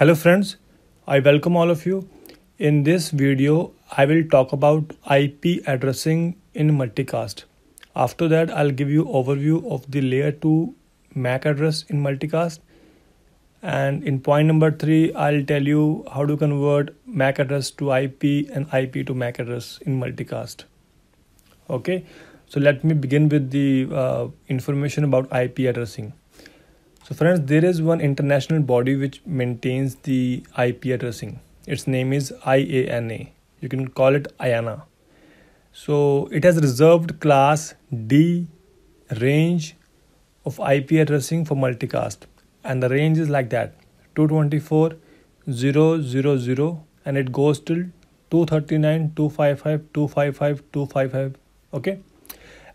Hello friends, I welcome all of you. In this video, I will talk about IP addressing in multicast. After that, I'll give you overview of the layer 2 MAC address in multicast. And in point number 3, I'll tell you how to convert MAC address to IP and IP to MAC address in multicast. Okay, so let me begin with the information about IP addressing. So friends, there is one international body which maintains the IP addressing. Its name is IANA. You can call it IANA. So it has reserved class D range of IP addressing for multicast. And the range is like that, 224.0.0.0 and it goes till 239.255.255.255. Okay.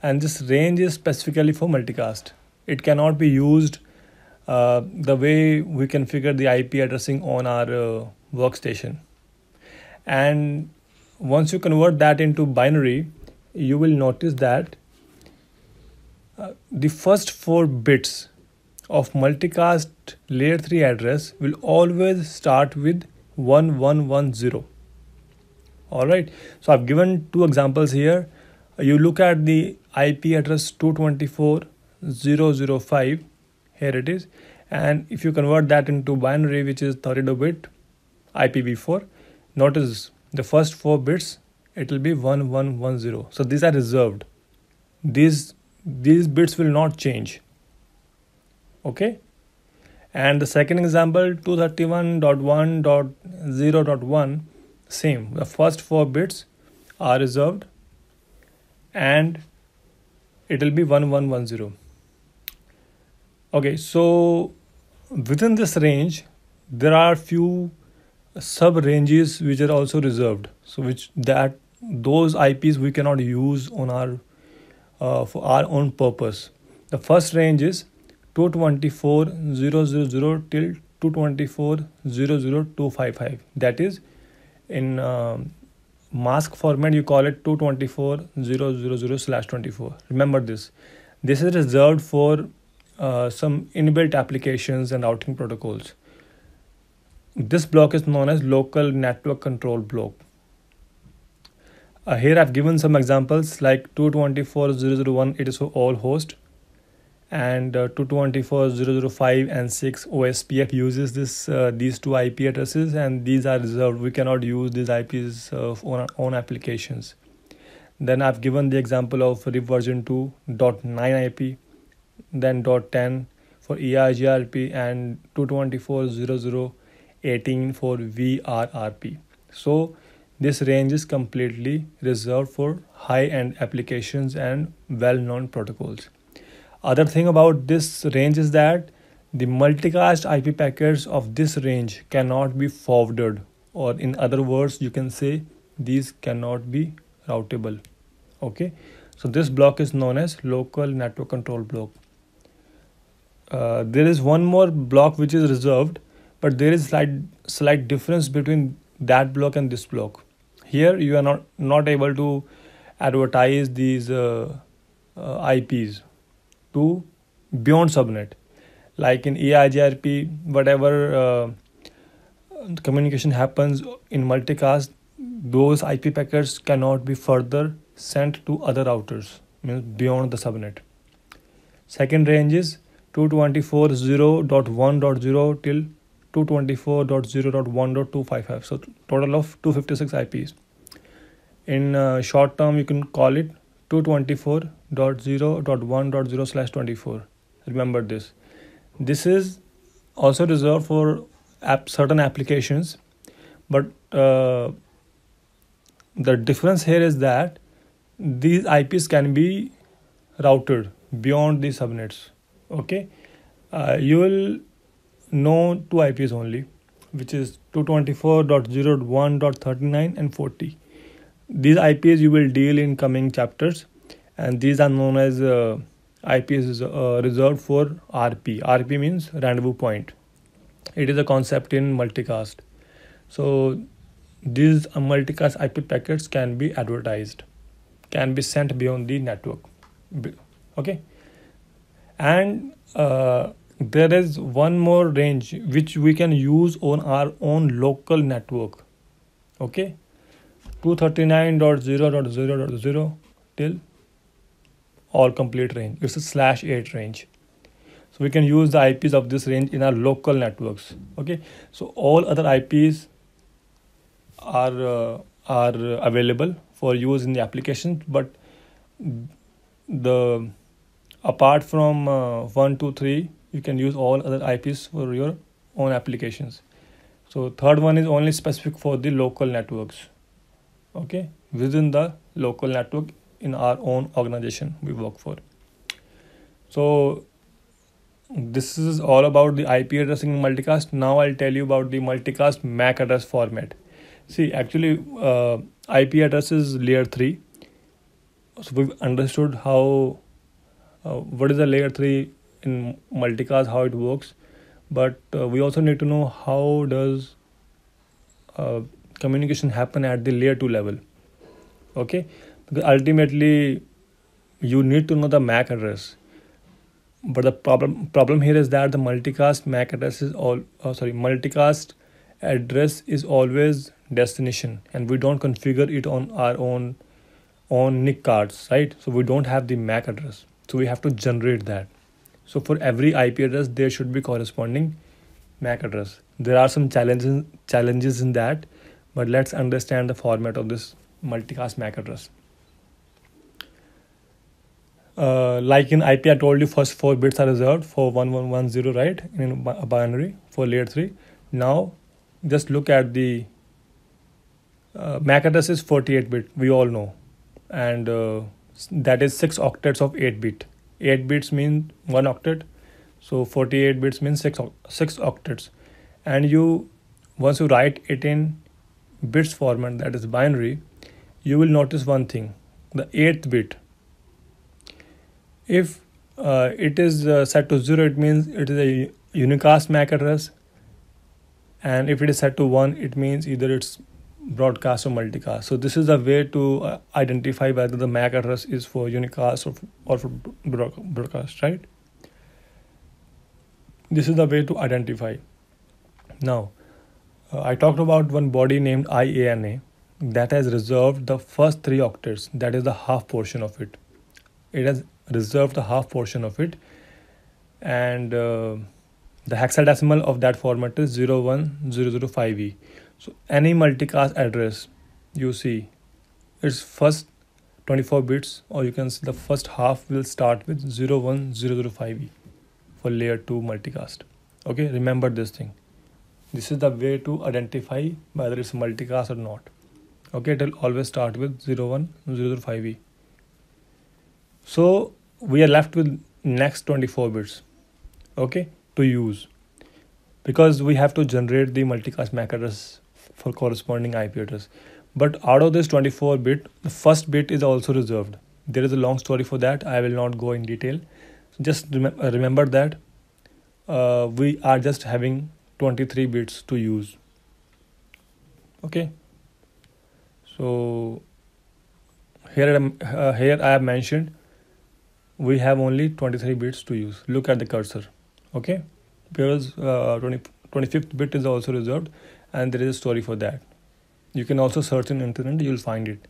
And this range is specifically for multicast. It cannot be used the way we configure the IP addressing on our workstation. And once you convert that into binary, you will notice that the first 4 bits of multicast layer 3 address will always start with 1110. Alright, so I've given 2 examples here. You look at the IP address 224.0.0.5. Here it is, and if you convert that into binary, which is 32-bit IPv4, notice the first 4 bits, it will be 1110. So these are reserved. These bits will not change. Okay, and the second example 231.1.0.1, same. The first 4 bits are reserved, and it will be 1110. Okay, so within this range, there are few sub ranges which are also reserved. So those IPs we cannot use on our for our own purpose. The first range is 224.0.0.0 till 224.0.0.255. That is in mask format. You call it 224.0.0.0/24. Remember this. This is reserved for some inbuilt applications and routing protocols. This block is known as local network control block. Here I've given some examples like 224.0.0.1, it is for all hosts, and 224.0.0.5 and 6 OSPF uses these 2 IP addresses, and these are reserved. We cannot use these IPs on our own applications. Then I've given the example of RIP version 2.9 IP, then .10 for EIGRP, and 224.0.0.18 for VRRP. So this range is completely reserved for high-end applications and well-known protocols. Other thing about this range is that the multicast IP packets of this range cannot be forwarded, or in other words, you can say these cannot be routable. Okay, so this block is known as local network control block. There is one more block which is reserved, but there is slight difference between that block and this block. Here you are not able to advertise these IPs to beyond subnet. Like in EIGRP, whatever communication happens in multicast, those IP packets cannot be further sent to other routers, means beyond the subnet. Second range is 224.0.1.0 till 224.0.1.255. So total of 256 IPs. In short term, you can call it 224.0.1.0/24. Remember this. This is also reserved for certain applications, but the difference here is that these IPs can be routed beyond the subnets. Okay, you will know 2 IPs only, which is 224.0.1.39 and 40. These IPs you will deal in coming chapters, and these are known as IPs reserved for RP. RP means rendezvous point. It is a concept in multicast. So these multicast IP packets can be advertised, can be sent beyond the network. Okay. And there is one more range which we can use on our own local network. Okay, 239.0.0.0 till all complete range. It's a /8 range. So we can use the IPs of this range in our local networks. Okay, so all other IPs are available for use in the applications, but the apart from 1 2 3, you can use all other IPs for your own applications. So third one is only specific for the local networks. Okay, within the local network in our own organization we work for. So this is all about the IP addressing in multicast. Now I'll tell you about the multicast MAC address format. See, actually, IP address is layer 3. So we've understood how what is the layer 3 in multicast, how it works, but we also need to know how does communication happen at the layer 2 level. Okay, because ultimately you need to know the MAC address, but the problem here is that the multicast MAC address is multicast address is always destination, and we don't configure it on our own NIC cards, right? So we don't have the MAC address, so we have to generate that. So for every IP address there should be corresponding MAC address. There are some challenges in that, but let's understand the format of this multicast MAC address. Like in IP, I told you first 4 bits are reserved for 1110, right, in a binary for layer 3. Now just look at the MAC address is 48-bit, we all know, and that is 6 octets of 8-bit. 8 bits mean 1 octet, so 48 bits means 6 octets. And once you write it in bits format, that is binary, you will notice one thing: the 8th bit, if it is set to 0, it means it is a unicast MAC address, and if it is set to 1, it means either it's broadcast or multicast. So this is the way to identify whether the MAC address is for unicast or for broadcast, right? This is the way to identify. Now I talked about one body named IANA that has reserved the first 3 octets, that is the half portion of it. It has reserved the half portion of it, and the hexadecimal of that format is 01005E. So any multicast address you see, its first 24 bits, or you can see the first half, will start with 01005E for layer 2 multicast. Okay, remember this thing. This is the way to identify whether it's multicast or not. Okay, it will always start with 01005E. So we are left with next 24 bits, okay, to use, because we have to generate the multicast MAC address for corresponding IP address. But out of this 24 bit, the first bit is also reserved. There is a long story for that. I will not go in detail. Just remember that we are just having 23 bits to use. Okay. So here I have mentioned we have only 23 bits to use. Look at the cursor. Okay, because 25th bit is also reserved, and there is a story for that. You can also search in internet, you'll find it.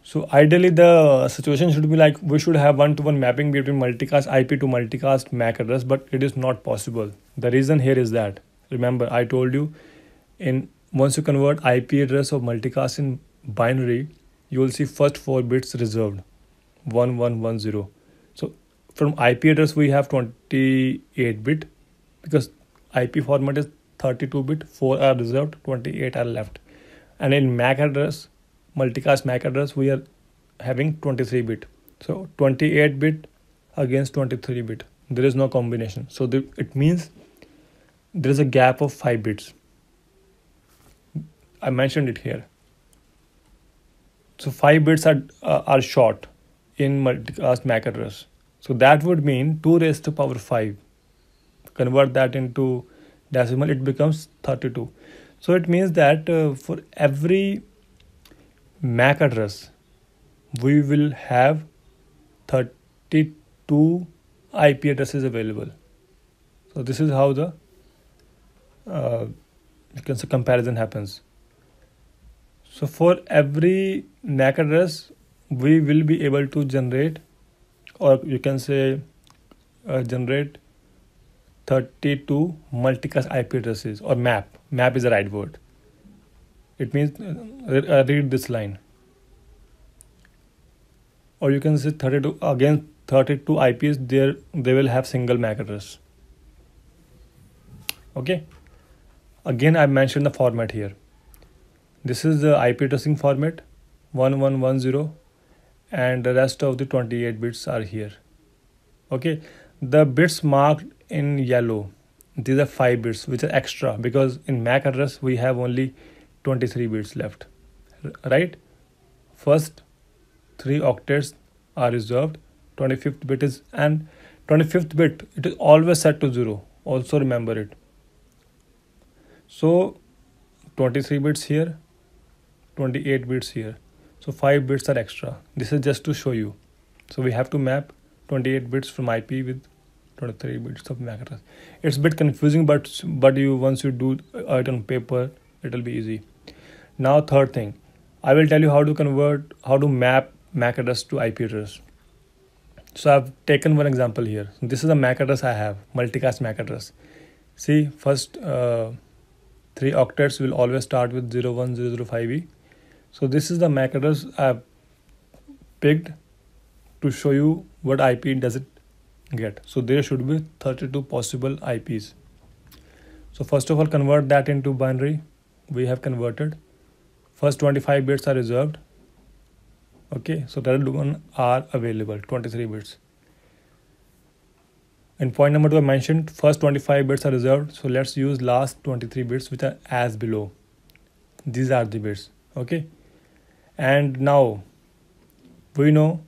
So ideally the situation should be like we should have one-to-one mapping between multicast IP to multicast MAC address, but it is not possible. The reason here is that, remember I told you, once you convert IP address of multicast in binary, you will see first 4 bits reserved, 1110. So from IP address we have 28 bit, because IP format is 32 bit, 4 are reserved, 28 are left. And in MAC address, multicast MAC address, we are having 23 bit. So 28 bit against 23 bit, there is no combination. So it means there is a gap of 5 bits. I mentioned it here. So 5 bits are short in multicast MAC address. So that would mean 2 raised to power 5. Convert that into decimal, it becomes 32. So it means that for every MAC address we will have 32 IP address is available. So this is how the you can say comparison happens. So for every MAC address, we will be able to generate, or you can say generate 32 multicast IP addresses, or map. Map is the right word. It means read this line, or you can say 32 again. 32 IPs there, they will have single MAC address. Okay. Again, I mentioned the format here. This is the IP addressing format 1110, and the rest of the 28 bits are here. Okay. The bits marked in yellow, these are 5 bits which are extra, because in MAC address we have only 23 bits left, right? First 3 octets are reserved. 25th bit is, and 25th bit, it is always set to 0. Also remember it. So 23 bits here, 28 bits here. So 5 bits are extra. This is just to show you. So we have to map 28 bits from IP with 23 bits of MAC address. It's a bit confusing, but you once you do it on paper, it will be easy. Now third thing, I will tell you how to map MAC address to IP address. So I've taken one example here. This is a MAC address I have, multicast MAC address. See, first 3 octets will always start with 01005E. So this is the MAC address I've picked to show you what IP does it get. So there should be 32 possible IPs. So first of all, convert that into binary. We have converted. First 25 bits are reserved. Okay, so that one are available, 23 bits. In point number 2, I mentioned first 25 bits are reserved. So let's use last 23 bits which are as below. These are the bits. Okay. And now we know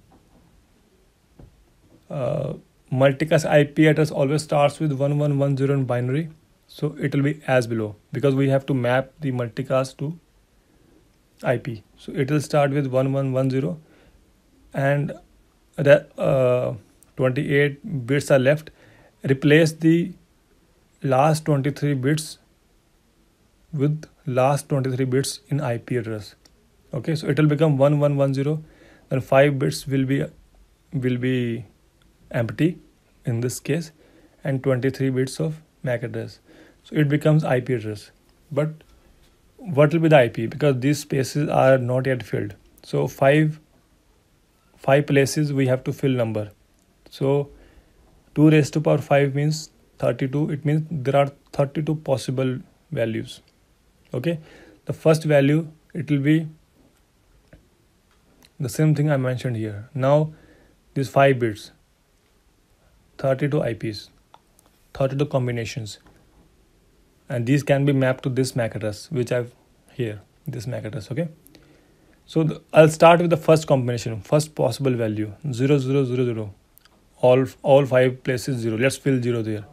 multicast IP address always starts with 1110 in binary. So it will be as below, because we have to map the multicast to IP. So it will start with 1110, and the 28 bits are left. Replace the last 23 bits with last 23 bits in IP address. Okay, so it will become 1110, then 5 bits will be empty in this case, and 23 bits of MAC address. So it becomes IP address. But what will be the IP? Because these spaces are not yet filled. So five places we have to fill number. So 2 raised to power 5 means 32. It means there are 32 possible values. Okay. The first value, it will be the same thing I mentioned here. Now these 5 bits, 32 IPs, 32 combinations. And these can be mapped to this MAC address, which I've here, this MAC address. Okay. So I'll start with the first combination, first possible value, 0000. All 5 places 0. Let's fill 0 there.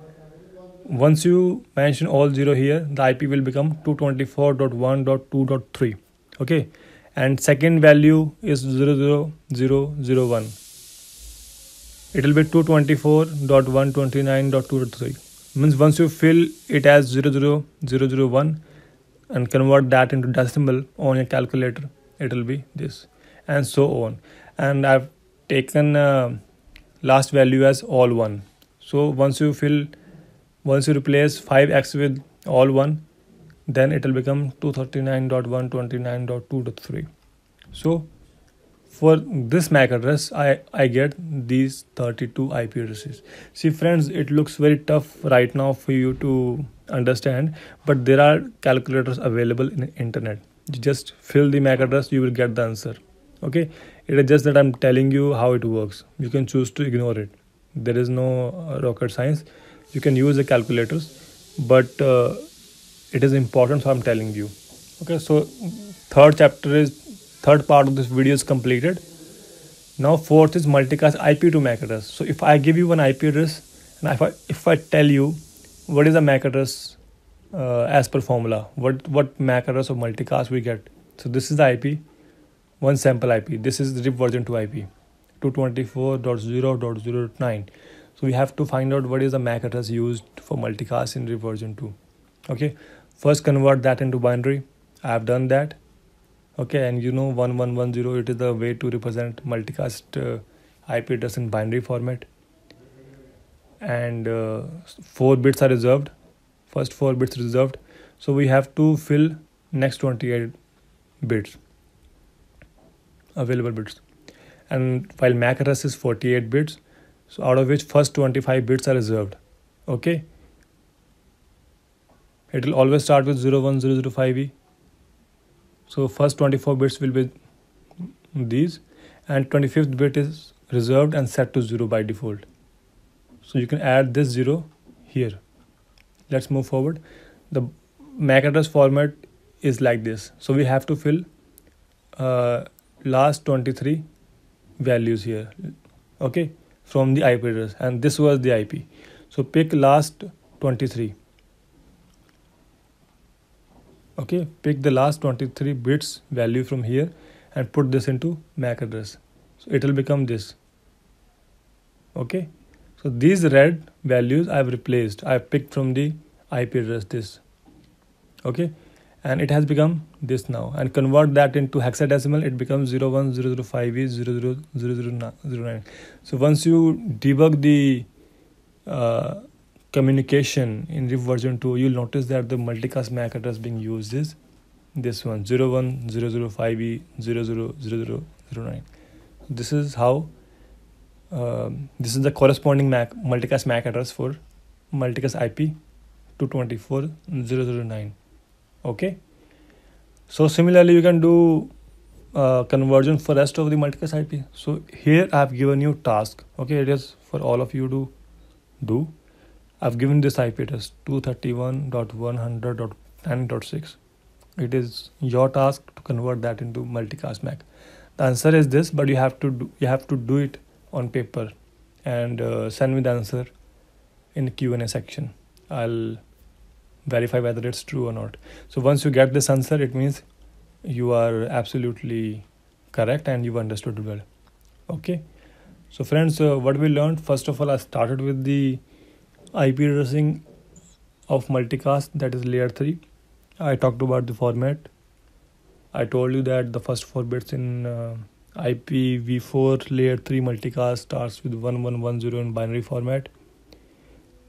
Once you mention all 0 here, the IP will become 224.1.2.3. Okay. And second value is 00001. It will be 224.129.2.3. Means once you fill it as 00001 and convert that into decimal on your calculator, it will be this, and so on. And I've taken last value as all 1. So once you replace 5x with all 1, then it will become 239.129.2.3. So for this MAC address, I get these 32 IP addresses. See friends, it looks very tough right now for you to understand, but there are calculators available in the internet. You just fill the MAC address, you will get the answer. Okay, it is just that I'm telling you how it works. You can choose to ignore it. There is no rocket science. You can use the calculators, but it is important, so I'm telling you. Okay, so third part of this video is completed. Now fourth is multicast IP to MAC address. So if I give you one IP address, and if I tell you what is the MAC address as per formula, what MAC address of multicast we get. So this is the IP, one sample IP. This is the RIP version 2 IP, 224.0.0.9. So we have to find out what is the MAC address used for multicast in RIP version 2. Okay, first convert that into binary. I have done that. Okay, and 1110, it is the way to represent multicast IP address in binary format. And 4 bits are reserved. First 4 bits reserved. So we have to fill next 28 bits, available bits. And while MAC address is 48 bits, so out of which first 25 bits are reserved. Okay, it will always start with 01005E. So first 24 bits will be these, and 25th bit is reserved and set to 0 by default. So you can add this 0 here. Let's move forward. The MAC address format is like this. So we have to fill last 23 values here. Okay, from the IP address, and this was the IP. So pick last 23. Okay, pick the last 23 bits value from here and put this into MAC address. So it will become this. Okay, so these red values I have replaced. I have picked from the IP address this. Okay, and it has become this now. And convert that into hexadecimal, it becomes 01005E00009. So once you debug the communication in RIP version 2, you'll notice that the multicast MAC address being used is this one, 01005E00009. This is how this is the corresponding multicast MAC address for multicast IP 224009. Okay, so similarly you can do conversion for rest of the multicast IP. So here I have given you task. Okay, it is for all of you to do. I've given this IP address 231.100.10.6. It is your task to convert that into multicast MAC. The answer is this, but you have to do it on paper and send me the answer in the Q&A section. I'll verify whether it's true or not. So once you get this answer, it means you are absolutely correct and you've understood well. Okay, so friends, what we learned, first of all, I started with the IP addressing of multicast, that is layer 3. I talked about the format. I told you that the first 4 bits in IPv4 layer 3 multicast starts with 1110 in binary format.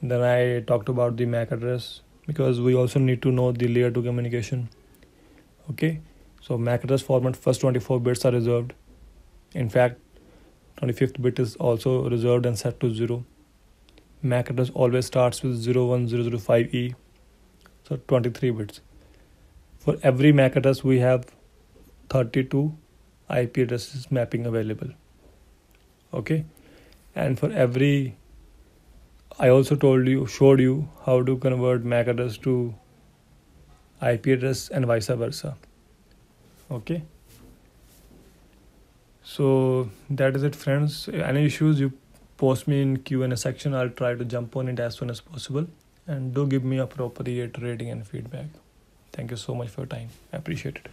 Then I talked about the MAC address, because we also need to know the layer 2 communication. Okay, so MAC address format, first 24 bits are reserved. In fact, 25th bit is also reserved and set to 0. MAC address always starts with 01005E, so 23 bits. For every MAC address we have 32 IP addresses mapping available. Okay, and for every, I also showed you how to convert MAC address to IP address and vice versa. Okay, so that is it, friends. Any issues, you post me in Q&A section. I'll try to jump on it as soon as possible, and do give me appropriate rating and feedback. Thank you so much for your time. I appreciate it.